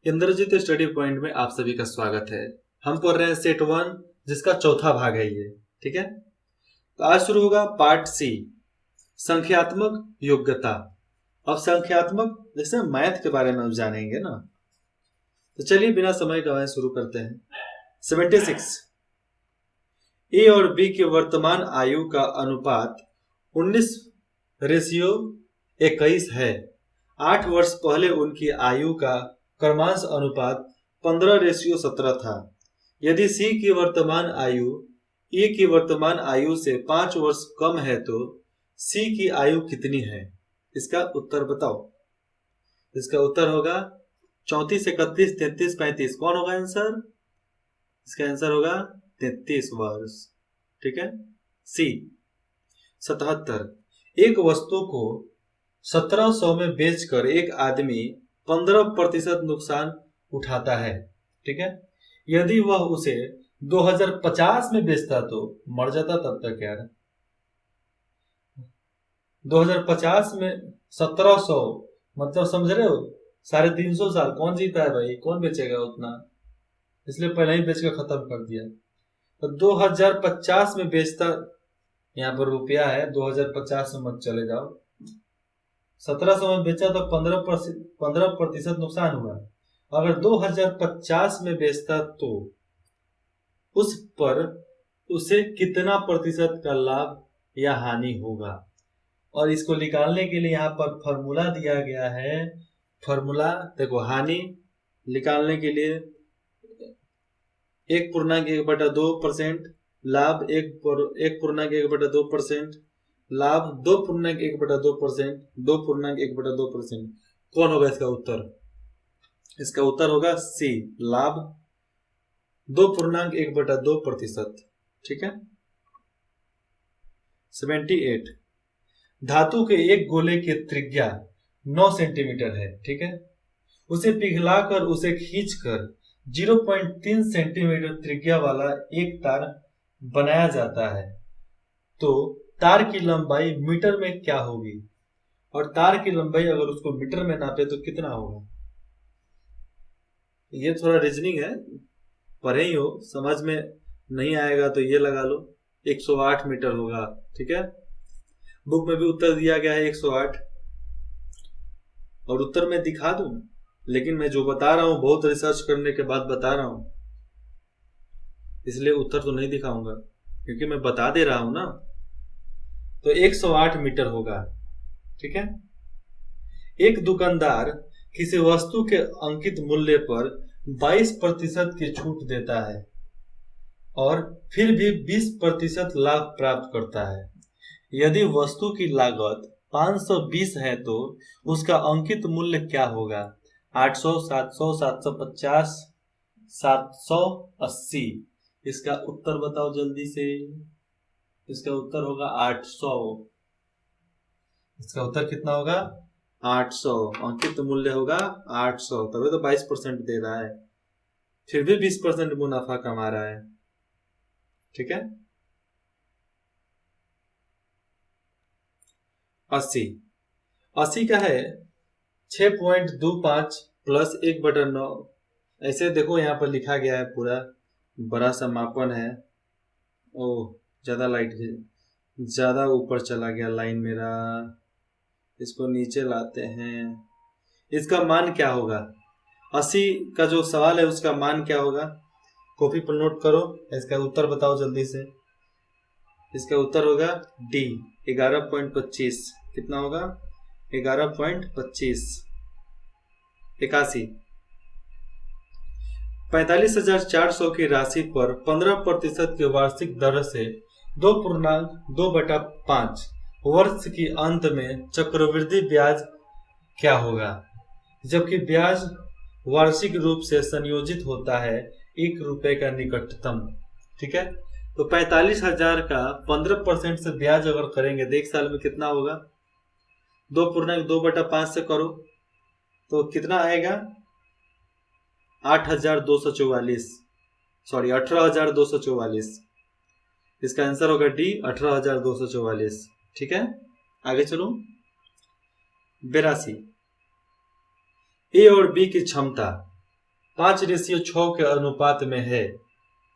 Indrajit study point में आप सभी का स्वागत है। हम पढ़ रहे हैं सेट 1 जिसका चौथा भाग है ये। ठीक है, तो आज शुरू होगा पार्ट सी, संख्यात्मक योग्यता। अब संख्यात्मक जैसे मैथ के बारे में हम जानेंगे ना, तो चलिए बिना समय गवाए शुरू करते हैं। 76 ए और बी के वर्तमान आयु का अनुपात 19:21 है। 8 वर्ष पहले उनकी आयु का क्रमांश अनुपात 15:17 था। यदि सी की वर्तमान आयु ए की वर्तमान आयु से 5 वर्ष कम है तो सी की आयु कितनी है? इसका उत्तर बताओ। इसका उत्तर होगा 34, 31, 33, 35। कौन होगा आंसर? इसका आंसर होगा 33 वर्ष। ठीक है। सी 77 एक वस्तु को 1700 में बेचकर एक आदमी 15% नुकसान उठाता है। ठीक है, यदि वह उसे 2050 में बेचता तो मर जाता तब तक यार। 2050 में 1700 मतलब समझ रहे हो, 350 साल। कौन जीता है भाई? कौन बेचेगा उतना? इसलिए पहले ही बेच कर खत्म कर दिया। तो 2050 में बेचता, यहाँ पर रुपया है, 2050 में मत चले जाओ। 1700 में बेचा तो 15% नुकसान हुआ। अगर 2050 में बेचता तो उस पर उसे कितना प्रतिशत का लाभ या हानि होगा? और इसको निकालने के लिए यहाँ पर फॉर्मूला दिया गया है। फॉर्मूला देखो, हानि निकालने के लिए 1.1/2%, लाभ 1.1/2%, लाभ 2.1/2%, 2.1/2%। कौन होगा इसका उत्तर? इसका उत्तर होगा सी, लाभ 2.1/2%। ठीक है। 78 धातु के एक गोले की त्रिज्या 9 सेंटीमीटर है। ठीक है, उसे पिघलाकर उसे खींचकर 0.3 सेंटीमीटर त्रिज्या वाला एक तार बनाया जाता है, तो तार की लंबाई मीटर में क्या होगी? और तार की लंबाई अगर उसको मीटर में नापे तो कितना होगा? ये थोड़ा रीजनिंग है, पढ़े ही हो, समझ में नहीं आएगा तो ये लगा लो, 108 मीटर होगा। ठीक है, बुक में भी उत्तर दिया गया है 108, और उत्तर मैं दिखा दूं, लेकिन मैं जो बता रहा हूं बहुत रिसर्च करने के बाद बता रहा हूं, इसलिए उत्तर तो नहीं दिखाऊंगा क्योंकि मैं बता दे रहा हूं ना। तो 108 मीटर होगा। ठीक है। एक दुकानदार किसी वस्तु के अंकित मूल्य पर 22% की छूट देता है और फिर भी 20% लाभ प्राप्त करता है। यदि वस्तु की लागत 520 है तो उसका अंकित मूल्य क्या होगा? 800, 700, 750, 780। इसका उत्तर बताओ जल्दी से। इसका उत्तर होगा 800। इसका उत्तर कितना होगा? 800। अंकित मूल्य होगा 800, तभी तो 22% दे रहा है, फिर भी 20% मुनाफा कमा रहा है। ठीक है। 80 का है 6.25 प्लस 1/9। ऐसे देखो, यहाँ पर लिखा गया है, पूरा बड़ा सा मापन है। ओह, ज्यादा ऊपर चला गया लाइन मेरा, इसको नीचे लाते हैं। इसका मान क्या होगा? 80 का जो सवाल है उसका मान क्या होगा? कॉपी पर नोट करो, इसका उत्तर बताओ जल्दी से। इसका उत्तर होगा डी, 11.25। कितना होगा? 11.25। 81 45,400 की राशि पर 15% की वार्षिक दर से 2.2/5 वर्ष की अंत में चक्रवृद्धि ब्याज क्या होगा? जबकि ब्याज वार्षिक रूप से संयोजित होता है 1 रुपए का निकटतम। ठीक है, तो 45,000 का 15% से ब्याज अगर करेंगे तो 1 साल में कितना होगा? 2.2/5 से करो तो कितना आएगा? 8,244, सॉरी 18,244। इसका आंसर होगा डी, 18,244। ठीक है, आगे चलो। 82 ए और बी की क्षमता 5:6 के अनुपात में है।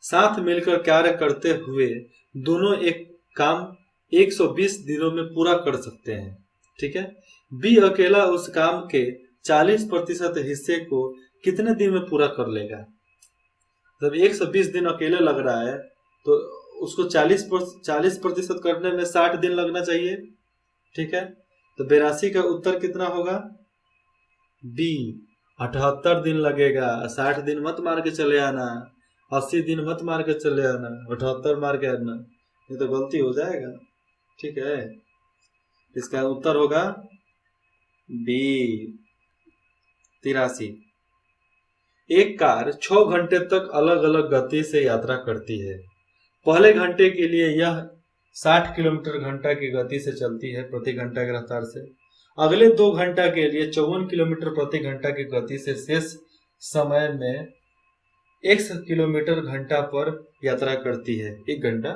साथ मिलकर कार्य करते हुए दोनों एक काम 120 दिनों में पूरा कर सकते हैं। ठीक है। बी अकेला उस काम के 40% हिस्से को कितने दिन में पूरा कर लेगा? जब 120 दिन अकेले लग रहा है तो उसको 40% करने में 60 दिन लगना चाहिए। ठीक है। तो 82 का उत्तर कितना होगा? बी 78 दिन लगेगा। 60 दिन मत मार के चले आना, 80 दिन मत मार के चले आना, 78 मार के आना, ये तो गलती हो जाएगा। ठीक है। इसका उत्तर होगा बी 83। एक कार 6 घंटे तक अलग अलग गति से यात्रा करती है। पहले घंटे के लिए यह 60 किलोमीटर घंटा की गति से चलती है प्रति घंटा की रफ्तार से। अगले 2 घंटा के लिए 54 किलोमीटर प्रति घंटा की गति से शेष समय में x किलोमीटर घंटा पर यात्रा करती है। 1 घंटा।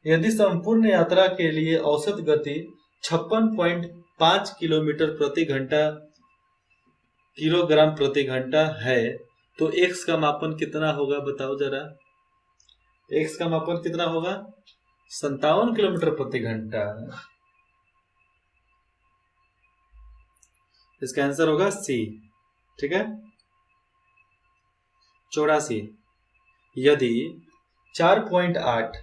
यदि संपूर्ण यात्रा के लिए औसत गति 56.5 किलोमीटर प्रति घंटा किलोग्राम प्रति घंटा है तो x का मापन कितना होगा? बताओ जरा। x का मापन कितना होगा? 57 किलोमीटर प्रति घंटा। इसका आंसर होगा सी। ठीक है। 84। यदि 4.8,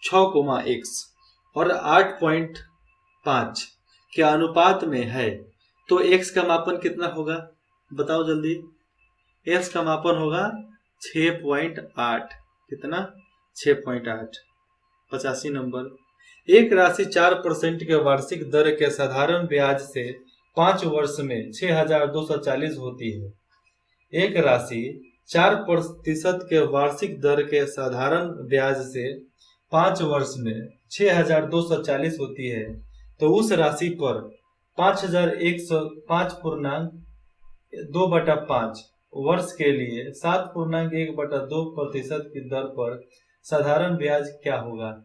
6, और 8.5 के अनुपात में है तो x का मापन कितना होगा? बताओ जल्दी। x का मापन होगा 6.8। कितना? 6.8। 85 नंबर। एक राशि 4% के वार्षिक दर के साधारण ब्याज से 5 वर्ष में 6,240 होती है। एक राशि 4% के वार्षिक दर के साधारण ब्याज से 5 वर्ष में 6,240 होती है तो उस राशि पर 5,105.2/5 वर्ष के लिए 7.1/2% की दर पर साधारण ब्याज क्या होगा?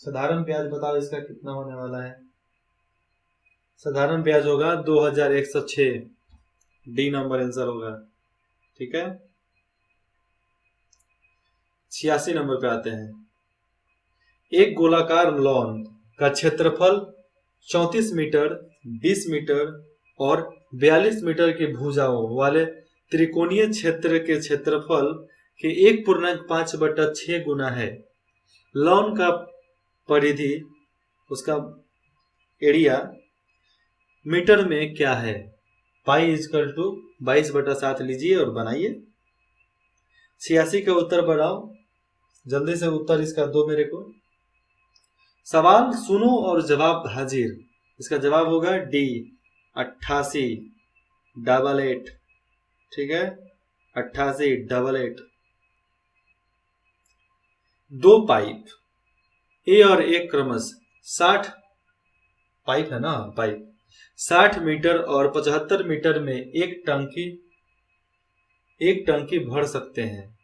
साधारण ब्याज बताओ इसका कितना होने वाला है? साधारण ब्याज होगा 2,106। डी नंबर आंसर होगा। ठीक है। 86 नंबर पे आते हैं। एक गोलाकार लॉन का क्षेत्रफल 34 मीटर, 20 मीटर और 42 मीटर की भुजाओं वाले त्रिकोणीय क्षेत्र के क्षेत्रफल के 1.5/6 गुना है। लॉन का परिधि, उसका एरिया मीटर में क्या है? पाई इक्वल टू 22/7 लीजिए और बनाइए। 86 का उत्तर बढ़ाओ जल्दी से। उत्तर इसका दो मेरे को। सवाल सुनो और जवाब हाजिर। इसका जवाब होगा डी 8888। ठीक है। 8888। 2 पाइप ए और ए क्रमश 60 पाइप है ना, पाइप 60 मीटर और 75 मीटर में एक टंकी भर सकते हैं।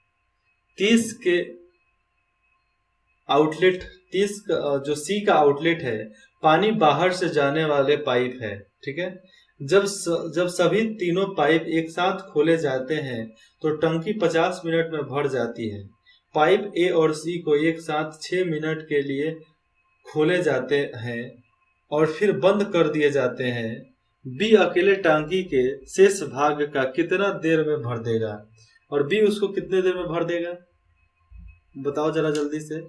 30 के आउटलेट, 30 जो सी का आउटलेट है, पानी बाहर से जाने वाले पाइप है। ठीक है। जब सभी तीनों पाइप एक साथ खोले जाते हैं तो टंकी 50 मिनट में भर जाती है। पाइप ए और सी को एक साथ 6 मिनट के लिए खोले जाते हैं और फिर बंद कर दिए जाते हैं। बी अकेले टंकी के शेष भाग का कितना देर में भर देगा और बी उसको कितने देर में भर देगा? बताओ जरा जल्दी से।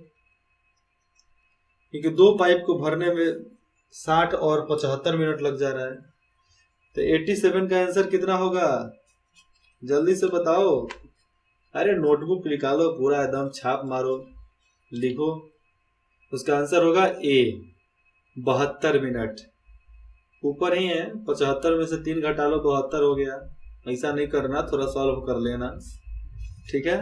क्योंकि 2 पाइप को भरने में 60 और 75 मिनट लग जा रहा है तो 87 का आंसर कितना होगा? जल्दी से बताओ। अरे नोटबुक निकालो, पूरा एकदम छाप मारो, लिखो। उसका आंसर होगा ए 72 मिनट। ऊपर ही है, 75 में से 3 घटा लो 72 हो गया। ऐसा नहीं करना, थोड़ा सॉल्व कर लेना। ठीक है।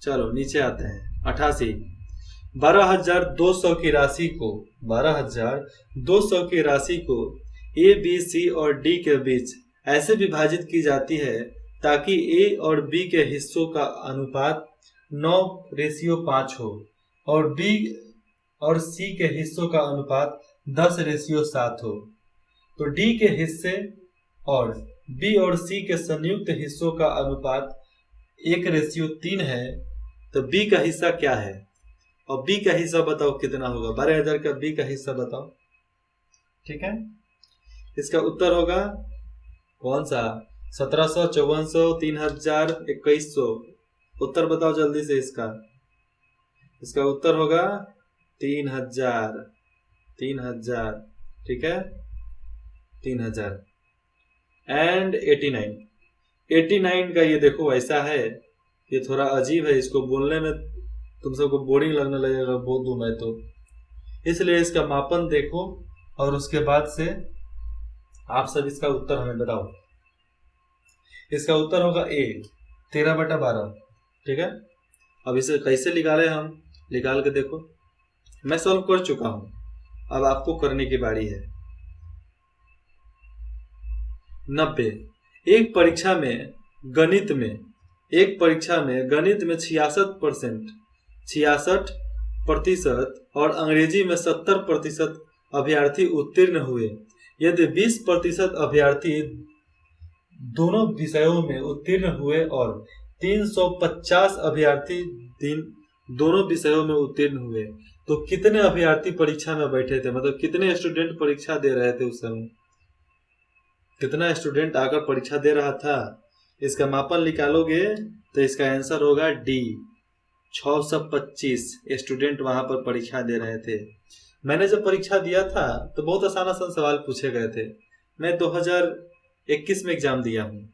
चलो नीचे आते हैं। 88। 12,200 की राशि को 12,200 की राशि को ए, बी, सी और डी के बीच ऐसे विभाजित की जाती है ताकि ए और बी के हिस्सों का अनुपात 9:5 हो और बी और सी के हिस्सों का अनुपात 10:7 हो। तो डी के हिस्से और बी और सी के संयुक्त हिस्सों का अनुपात 1:3 है, तो बी का हिस्सा क्या है? और बी का हिस्सा बताओ कितना होगा? 12,000 का बी का हिस्सा बताओ। ठीक है, इसका उत्तर होगा कौन सा? 1700, 5400, 3000, 2100। उत्तर बताओ जल्दी से इसका। इसका उत्तर होगा 3000। 3000, ठीक है, 3000 एंड 89 का ये देखो ऐसा है, ये थोड़ा अजीब है, इसको बोलने में तुम सबको बोरिंग लगने लगेगा, बोल दूं मैं तो, इसलिए इसका मापन देखो और उसके बाद से आप सब इसका उत्तर हमें बताओ। इसका उत्तर होगा ए, 13/12। ठीक है, अब इसे कैसे निकाले हम? निकाल के देखो, मैं सॉल्व कर चुका हूं, अब आपको करने की बारी है। 90। एक परीक्षा में गणित में 66% और अंग्रेजी में 70% अभ्यर्थी उत्तीर्ण हुए। यदि 20% अभ्यर्थी दोनों विषयों में उत्तीर्ण हुए और 350 अभ्यर्थी दोनों विषयों में उत्तीर्ण हुए, तो कितने अभ्यर्थी परीक्षा में बैठे थे? मतलब कितने स्टूडेंट परीक्षा दे रहे थे उस समय? कितना स्टूडेंट आकर परीक्षा दे रहा था? इसका मापन निकालोगे तो इसका आंसर होगा डी, 625 स्टूडेंट वहां पर परीक्षा दे रहे थे। मैंने जब परीक्षा दिया था तो बहुत आसान आसान सवाल पूछे गए थे। मैं 2021 में एग्जाम दिया हूँ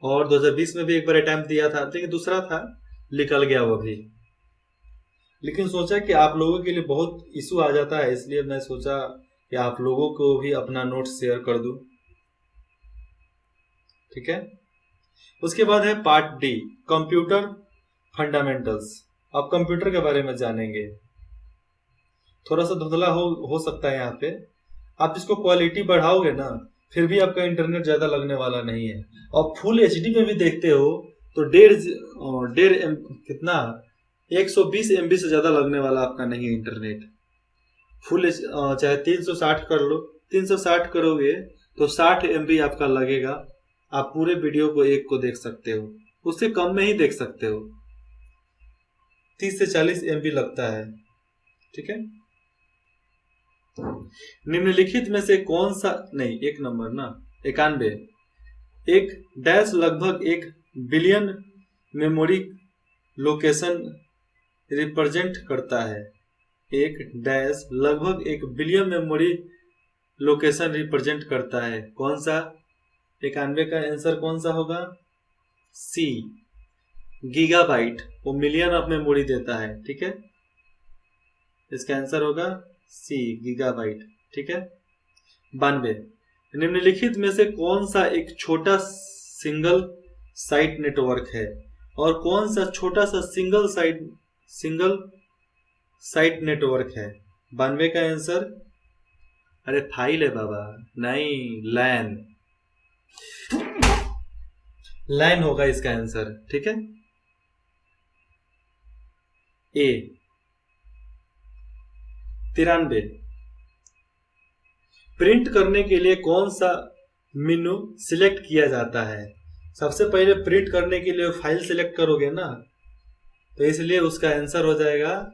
और 2020 में भी एक बार अटेम्प्ट दिया था, लेकिन दूसरा था, निकल गया वो भी। लेकिन सोचा कि आप लोगों के लिए बहुत इशू आ जाता है, इसलिए मैं सोचा कि आप लोगों को भी अपना नोट शेयर कर दूं। ठीक है, उसके बाद है पार्ट डी, कंप्यूटर फंडामेंटल्स। अब कंप्यूटर के बारे में जानेंगे। थोड़ा सा धुंधला हो सकता है यहाँ पे, आप इसको क्वालिटी बढ़ाओगे ना फिर भी आपका इंटरनेट ज्यादा लगने वाला नहीं है। और फुल एचडी में भी देखते हो तो कितना 120 MB से ज्यादा लगने वाला आपका नहीं है इंटरनेट। फुल चाहे 360 कर लो, 360 करोगे तो 60 MB आपका लगेगा। आप पूरे वीडियो को एक को देख सकते हो, उससे कम में ही देख सकते हो, 30 से 40 MB लगता है। ठीक है, निम्नलिखित में से कौन सा, नहीं 1 नंबर ना, 91, एक डैश लगभग 1 बिलियन मेमोरी लोकेशन रिप्रेजेंट करता है। एक डैश लगभग 1 बिलियन मेमोरी लोकेशन रिप्रेजेंट करता है। कौन सा? 91 का आंसर कौन सा होगा? सी, गीगाबाइट। वो मिलियन ऑफ मेमोरी देता है। ठीक है, इसका आंसर होगा सी, गीगाबाइट। ठीक है, 92, निम्नलिखित में से कौन सा एक छोटा सिंगल साइट नेटवर्क है और कौन सा छोटा सा सिंगल साइट नेटवर्क है? 92 का आंसर, अरे फाइल है बाबा, नहीं लैन, लैन होगा इसका आंसर। ठीक है, ए। 93, प्रिंट करने के लिए कौन सा मेनू सिलेक्ट किया जाता है? सबसे पहले प्रिंट करने के लिए फाइल सिलेक्ट करोगे ना, तो इसलिए उसका आंसर हो जाएगा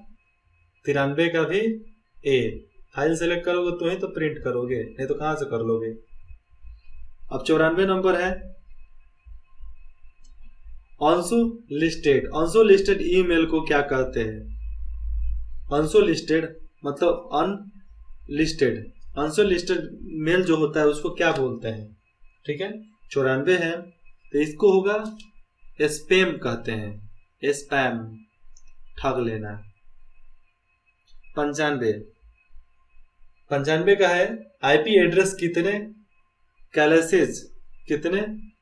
93 का भी ए। फाइल सिलेक्ट करोगे तो ही तो प्रिंट करोगे, नहीं तो कहां से कर लोगे। अब 94 नंबर है, अनसोलिस्टेड ईमेल को क्या कहते हैं? अनसोलिस्टेड मतलब अनसोलिस्टेड मेल जो होता है उसको क्या बोलते हैं? ठीक है, 94 है तो इसको होगा स्पैम कहते हैं, स्पैम, ठग लेना। 95 का है, आईपी एड्रेस कितने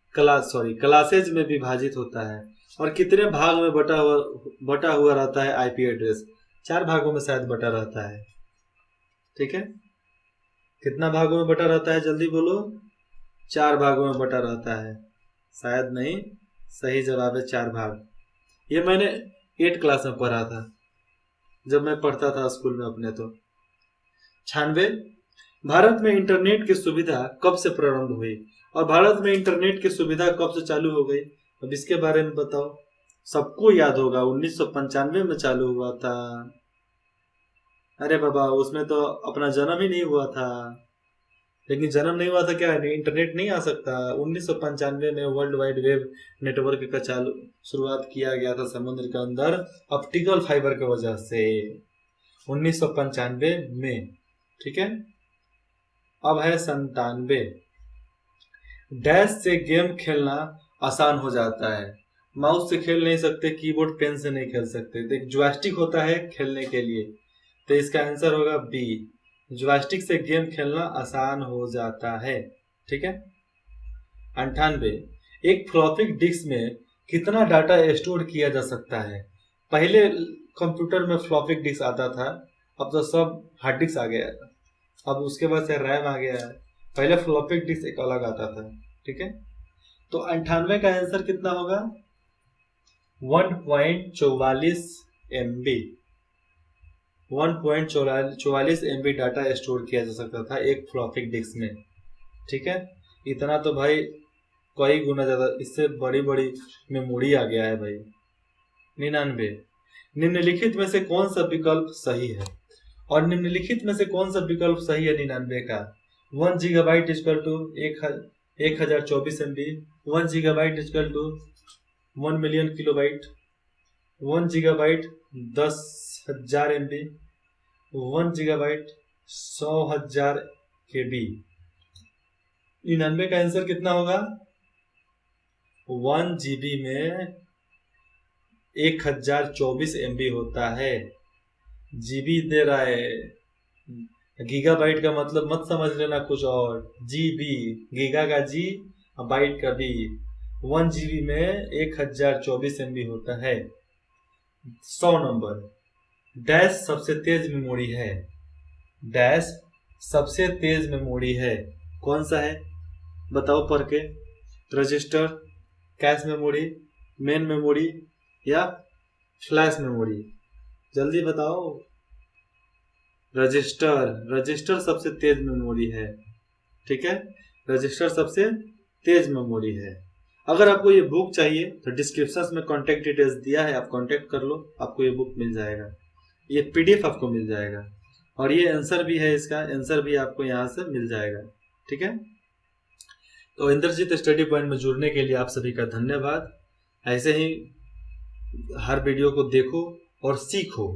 क्लासेज में विभाजित होता है और कितने भाग में बटा हुआ रहता है आईपी एड्रेस? 4 भागों में शायद बटा रहता है। ठीक है, कितना भागों में बटा रहता है जल्दी बोलो? 4 भागों में बटा रहता है, शायद नहीं, सही जवाब है 4 भाग। ये मैंने 8 क्लास में पढ़ा था, जब मैं पढ़ता था स्कूल में अपने। तो 96, भारत में इंटरनेट की सुविधा कब से प्रारंभ हुई और भारत में इंटरनेट की सुविधा कब से चालू हो गई, अब इसके बारे में बताओ। सबको याद होगा 1995 में चालू हुआ था। अरे बाबा, उसमें तो अपना जन्म ही नहीं हुआ था। लेकिन जन्म नहीं हुआ था क्या इंटरनेट नहीं आ सकता? 1995 में वर्ल्ड वाइड वेब नेटवर्क का चालू शुरुआत किया गया था समुद्र के अंदर ऑप्टिकल फाइबर की वजह से 1995 में। ठीक है, अब है 97। डैश से गेम खेलना आसान हो जाता है। माउस से खेल नहीं सकते, कीबोर्ड पेन से नहीं खेल सकते, तो एक जॉयस्टिक होता है खेलने के लिए, तो इसका आंसर होगा बी, जॉयस्टिक से गेम खेलना आसान हो जाता है। ठीक है। 98। एक फ्लॉपी डिस्क में कितना डाटा स्टोर किया जा सकता है? पहले कंप्यूटर में फ्लॉपी डिस्क आता था, अब तो सब हार्ड डिस्क आ गया है, अब उसके बाद से रैम आ गया है। पहले फ्लॉपी डिस्क एक अलग आता था। ठीक है, तो 98 का आंसर कितना होगा? 1.44 MB। 1.44 MB डाटा स्टोर किया जा सकता था एक फ्लॉपी डिस्क में। ठीक है, इतना तो भाई कई गुना ज्यादा, इससे बड़ी बड़ी मेमोरी आ गया है भाई। 99। निम्नलिखित में से कौन सा विकल्प सही है? और निम्नलिखित में से कौन सा विकल्प सही है 99 का? 1 GB equal to 1024 MB, 1 GB equal to 1 million kilobyte, 1 GB 10,000 MB, 1 GB 100,000 KB। 99 का आंसर कितना होगा? 1 GB में 1024 MB होता है। जीबी दे रहा है, गीगाबाइट का मतलब मत समझ लेना कुछ और। जीबी, गीगा का जी, बाइट का बी। 1 GB में 1024 MB होता है। 100 नंबर। डैश सबसे तेज मेमोरी है। डैश सबसे तेज मेमोरी है, कौन सा है बताओ पढ़ के। Register, cache memory, main memory या फ्लैश मेमोरी, जल्दी बताओ। रजिस्टर, रजिस्टर सबसे तेज मेमोरी है। ठीक है, रजिस्टर सबसे तेज मेमोरी है। अगर आपको ये बुक चाहिए तो डिस्क्रिप्शन में कॉन्टेक्ट डिटेल्स दिया है, आप कॉन्टेक्ट कर लो, आपको ये बुक मिल जाएगा, ये PDF आपको मिल जाएगा, और ये आंसर भी है, इसका आंसर भी आपको यहाँ से मिल जाएगा। ठीक है, तो इंद्रजीत स्टडी पॉइंट में जुड़ने के लिए आप सभी का धन्यवाद। ऐसे ही हर वीडियो को देखो और सीखो।